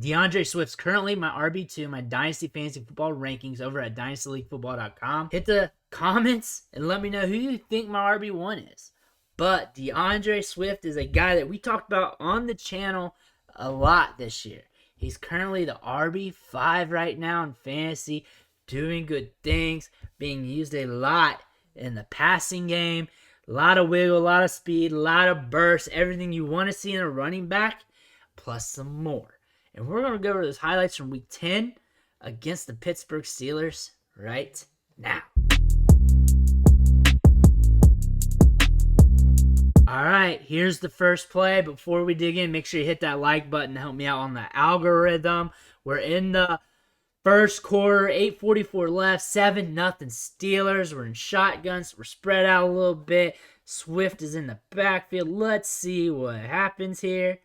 DeAndre Swift's currently my RB2, my Dynasty Fantasy Football rankings over at dynastyleaguefootball.com. Hit the comments and let me know who you think my RB1 is. But DeAndre Swift is a guy that we talked about on the channel a lot this year. He's currently the RB5 right now in fantasy, doing good things, being used a lot in the passing game. A lot of wiggle, a lot of speed, a lot of burst, everything you want to see in a running back, plus some more. And we're going to go over those highlights from week 10 against the Pittsburgh Steelers right now. All right, here's the first play. Before we dig in, make sure you hit that like button to help me out on the algorithm. We're in the first quarter, 8:44 left, 7-0 Steelers. We're in shotguns. We're spread out a little bit. Swift is in the backfield. Let's see what happens here.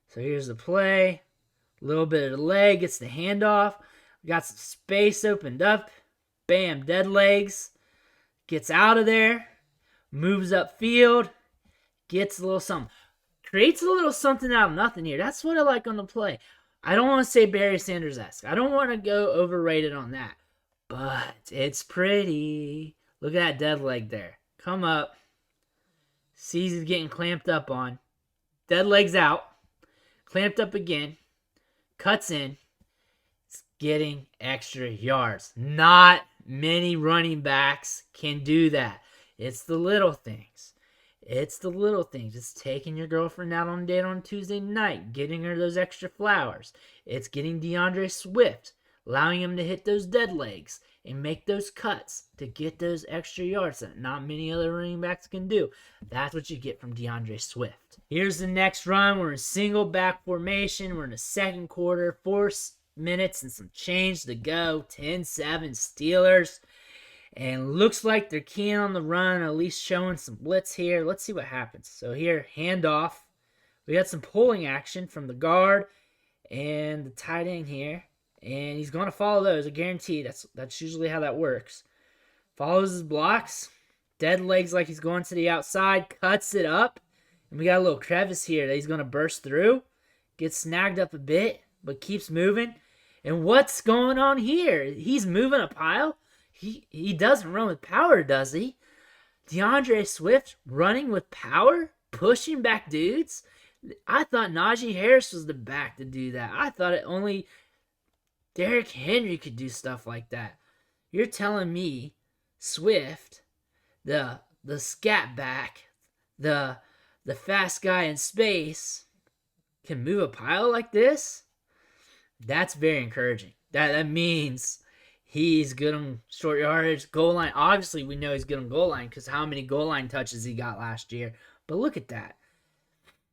So here's the play. A little bit of the leg, gets the handoff. We got some space opened up. Bam, dead legs. Gets out of there. Moves upfield. Gets a little something. Creates a little something out of nothing here. That's what I like on the play. I don't want to say Barry Sanders-esque. I don't want to go overrated on that. But it's pretty. Look at that dead leg there. Come up. Sees he's getting clamped up on. Dead leg's out. Clamped up again. Cuts in. It's getting extra yards. Not many running backs can do that. It's the little things. It's the little things. It's taking your girlfriend out on a date on Tuesday night, getting her those extra flowers. It's getting DeAndre Swift, allowing him to hit those dead legs and make those cuts to get those extra yards that not many other running backs can do. That's what you get from DeAndre Swift. Here's the next run. We're in single back formation. We're in the second quarter, 4 minutes and some change to go. 10-7 Steelers. And looks like they're keying on the run, at least showing some blitz here. Let's see what happens. So here, handoff. We got some pulling action from the guard and the tight end here. And he's going to follow those, I guarantee. That's usually how that works. Follows his blocks. Dead legs like he's going to the outside. Cuts it up. And we got a little crevice here that he's going to burst through. Gets snagged up a bit, but keeps moving. And what's going on here? He's moving a pile. He doesn't run with power, does he? DeAndre Swift running with power? Pushing back dudes? I thought Najee Harris was the back to do that. I thought it only Derrick Henry could do stuff like that. You're telling me Swift, the scat back, the fast guy in space, can move a pile like this? That's very encouraging. That means he's good on short yardage, goal line. Obviously, we know he's good on goal line because how many goal line touches he got last year. But look at that.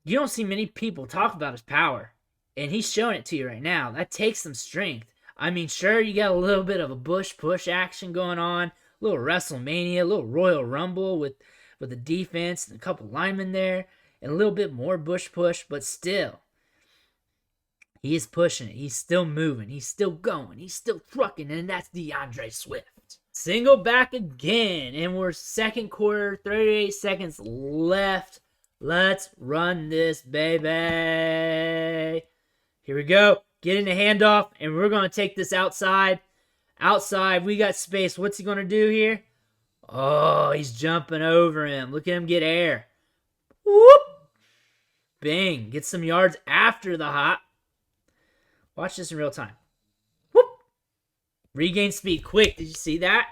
You don't see many people talk about his power, and he's showing it to you right now. That takes some strength. I mean, sure, you got a little bit of a Bush push action going on, a little WrestleMania, a little Royal Rumble with the defense and a couple linemen there, and a little bit more Bush push, but still, he is pushing it. He's still moving. He's still going. He's still trucking, and that's DeAndre Swift. Single back again, and we're second quarter, 38 seconds left. Let's run this, baby. Here we go. Get in the handoff, and we're going to take this outside. Outside, we got space. What's he going to do here? Oh, he's jumping over him. Look at him get air. Whoop. Bang. Get some yards after the hop. Watch this in real time. Whoop. Regain speed quick. Did you see that?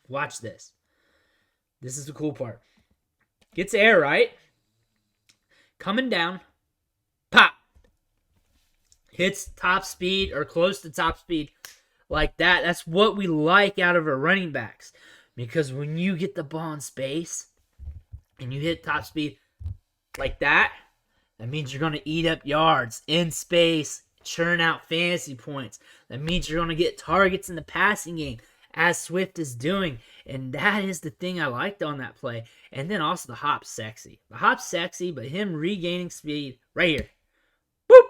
Watch this. This is the cool part. Gets air, right? Coming down. Pop. Hits top speed or close to top speed like that. That's what we like out of our running backs. Because when you get the ball in space and you hit top speed like that, that means you're going to eat up yards in space, churn out fantasy points. That means you're going to get targets in the passing game, as Swift is doing. And that is the thing I liked on that play. And then also the hop's sexy. The hop's sexy, but him regaining speed right here. Boop!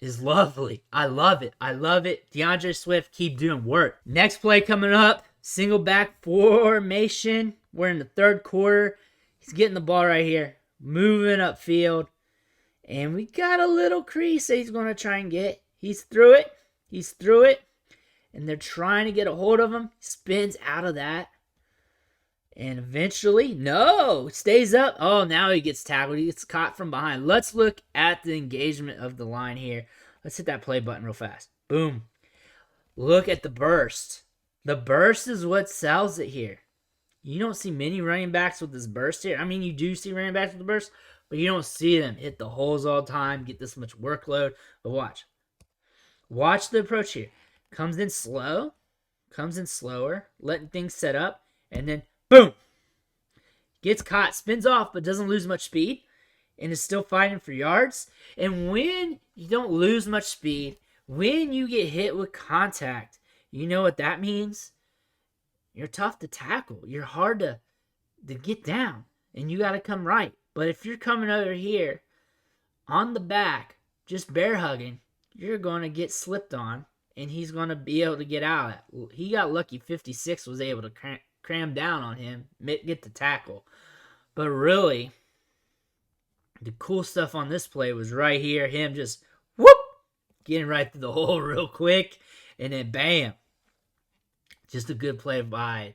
Is lovely. I love it. I love it. DeAndre Swift, keep doing work. Next play coming up. Single back formation. We're in the third quarter. He's getting the ball right here. Moving upfield. And we got a little crease that he's going to try and get. He's through it. He's through it. And they're trying to get a hold of him. Spins out of that. And eventually, no, stays up. Oh, now he gets tackled. He gets caught from behind. Let's look at the engagement of the line here. Let's hit that play button real fast. Boom. Look at the burst. The burst is what sells it here. You don't see many running backs with this burst here. I mean, you do see running backs with the burst, but you don't see them hit the holes all the time, get this much workload. But watch. Watch the approach here. Comes in slow. Comes in slower. Letting things set up. And then, boom. Gets caught. Spins off, but doesn't lose much speed. And is still fighting for yards. And when you don't lose much speed, when you get hit with contact, you know what that means? You're tough to tackle. You're hard to get down. And you got to come right. But if you're coming over here on the back, just bear hugging, you're going to get slipped on. And he's going to be able to get out. He got lucky 56 was able to cram down on him, get the tackle. But really, the cool stuff on this play was right here. Him just, whoop, getting right through the hole real quick. And then bam. Just a good play by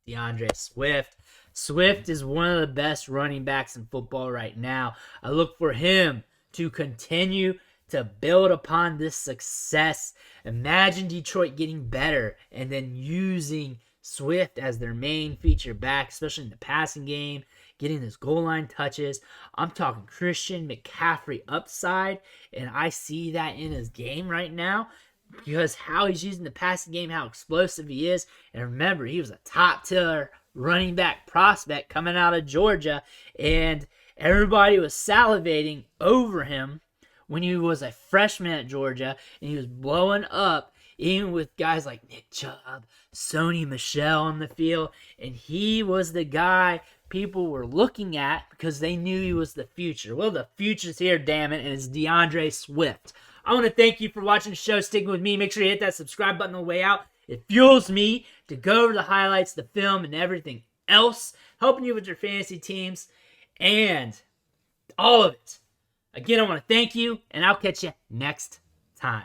D'Andre Swift. Swift is one of the best running backs in football right now. I look for him to continue to build upon this success. Imagine Detroit getting better and then using Swift as their main feature back, especially in the passing game, getting his goal line touches. I'm talking Christian McCaffrey upside, and I see that in his game right now because how he's using the passing game, how explosive he is. And remember, he was a top-tier running back prospect coming out of Georgia, and everybody was salivating over him when he was a freshman at Georgia, and he was blowing up, even with guys like Nick Chubb, Sony Michel on the field, and he was the guy people were looking at because they knew he was the future. Well, the future's here, damn it, and it's D'Andre Swift. I want to thank you for watching the show, sticking with me. Make sure you hit that subscribe button on the way out. It fuels me to go over the highlights, the film, and everything else, helping you with your fantasy teams, and all of it. Again, I want to thank you, and I'll catch you next time.